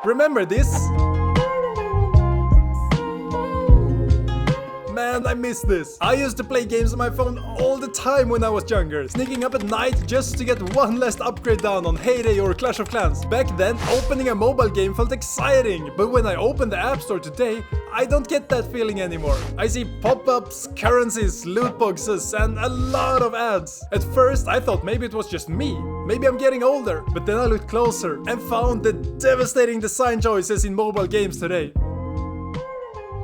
Remember this? Man, I miss this. I used to play games on my phone all the time when I was younger, sneaking up at night just to get one last upgrade down on Heyday or Clash of Clans. Back then, opening a mobile game felt exciting, but when I open the App Store today, I don't get that feeling anymore. I see pop-ups, currencies, loot boxes, and a lot of ads. At first, I thought maybe it was just me. Maybe I'm getting older, but then I looked closer and found the devastating design choices in mobile games today.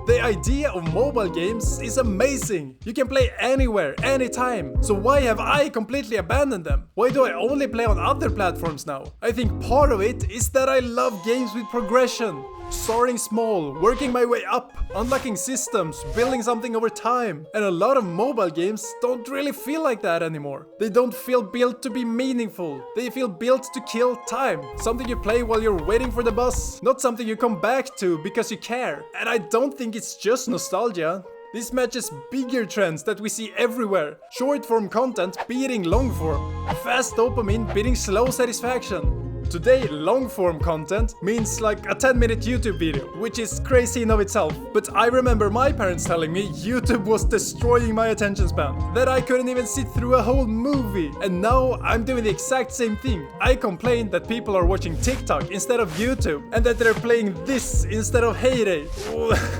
The idea of mobile games is amazing. You can play anywhere, anytime. So why have I completely abandoned them? Why do I only play on other platforms now? I think part of it is that I love games with progression. Starting small, working my way up, unlocking systems, building something over time. And a lot of mobile games don't really feel like that anymore. They don't feel built to be meaningful. They feel built to kill time. Something you play while you're waiting for the bus, not something you come back to because you care. And I don't think it's just nostalgia. This matches bigger trends that we see everywhere. Short form content beating long form. Fast dopamine beating slow satisfaction. Today, long-form content means like a 10-minute YouTube video, which is crazy in of itself. But I remember my parents telling me YouTube was destroying my attention span, that I couldn't even sit through a whole movie. And now I'm doing the exact same thing. I complain that people are watching TikTok instead of YouTube, and that they're playing this instead of Heyday.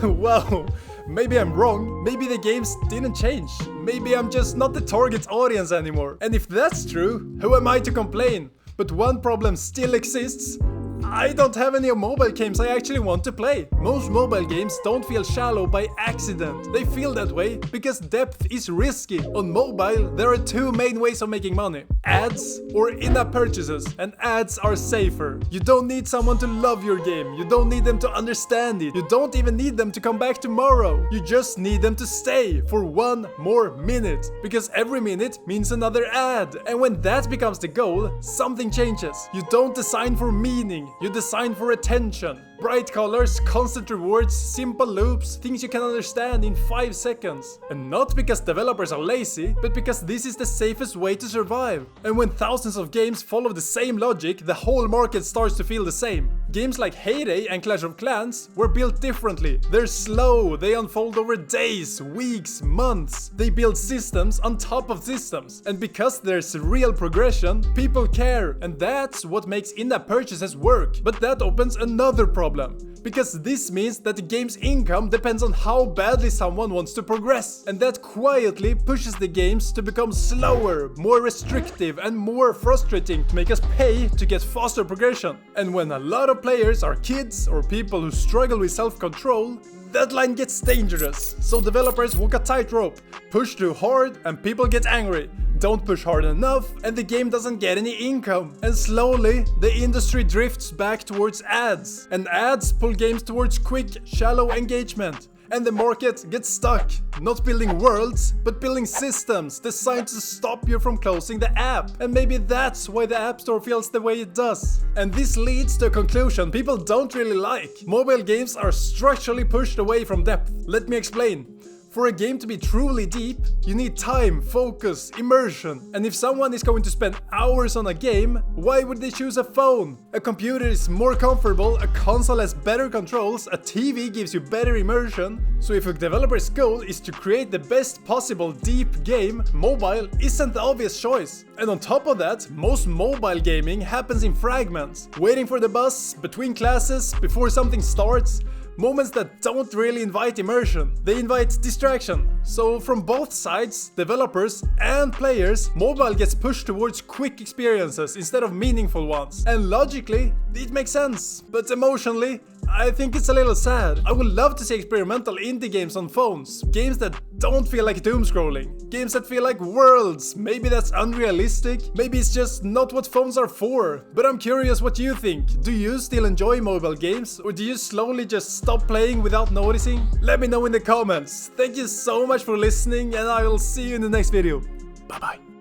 Wow. Maybe I'm wrong, maybe the games didn't change, maybe I'm just not the target audience anymore. And if that's true, who am I to complain? But one problem still exists. I don't have any mobile games I actually want to play. Most mobile games don't feel shallow by accident. They feel that way because depth is risky. On mobile, there are two main ways of making money: ads or in-app purchases. And ads are safer. You don't need someone to love your game. You don't need them to understand it. You don't even need them to come back tomorrow. You just need them to stay for one more minute. Because every minute means another ad. And when that becomes the goal, something changes. You don't design for meaning. You design for attention. Bright colors, constant rewards, simple loops, things you can understand in 5 seconds. And not because developers are lazy, but because this is the safest way to survive. And when thousands of games follow the same logic, the whole market starts to feel the same. Games like Heyday and Clash of Clans were built differently. They're slow, they unfold over days, weeks, months. They build systems on top of systems. And because there's real progression, people care. And that's what makes in-app purchases work. But that opens another problem. Because this means that the game's income depends on how badly someone wants to progress. And that quietly pushes the games to become slower, more restrictive, and more frustrating to make us pay to get faster progression. And when a lot of players are kids or people who struggle with self-control, that line gets dangerous. So developers walk a tightrope, push too hard and people get angry. Don't push hard enough and the game doesn't get any income. And slowly, the industry drifts back towards ads. And ads pull games towards quick, shallow engagement. And the market gets stuck, not building worlds, but building systems designed to stop you from closing the app. And maybe that's why the App Store feels the way it does. And this leads to a conclusion people don't really like. Mobile games are structurally pushed away from depth. Let me explain. For a game to be truly deep, you need time, focus, immersion. And if someone is going to spend hours on a game, why would they choose a phone? A computer is more comfortable, a console has better controls, a TV gives you better immersion. So if a developer's goal is to create the best possible deep game, mobile isn't the obvious choice. And on top of that, most mobile gaming happens in fragments. Waiting for the bus, between classes, before something starts. Moments that don't really invite immersion, they invite distraction. So from both sides, developers and players, mobile gets pushed towards quick experiences instead of meaningful ones. And logically, it makes sense. But emotionally, I think it's a little sad. I would love to see experimental indie games on phones. Games that don't feel like doomscrolling. Games that feel like worlds. Maybe that's unrealistic. Maybe it's just not what phones are for. But I'm curious what you think. Do you still enjoy mobile games? Or do you slowly just stop playing without noticing? Let me know in the comments. Thank you so much for listening and I will see you in the next video. Bye bye.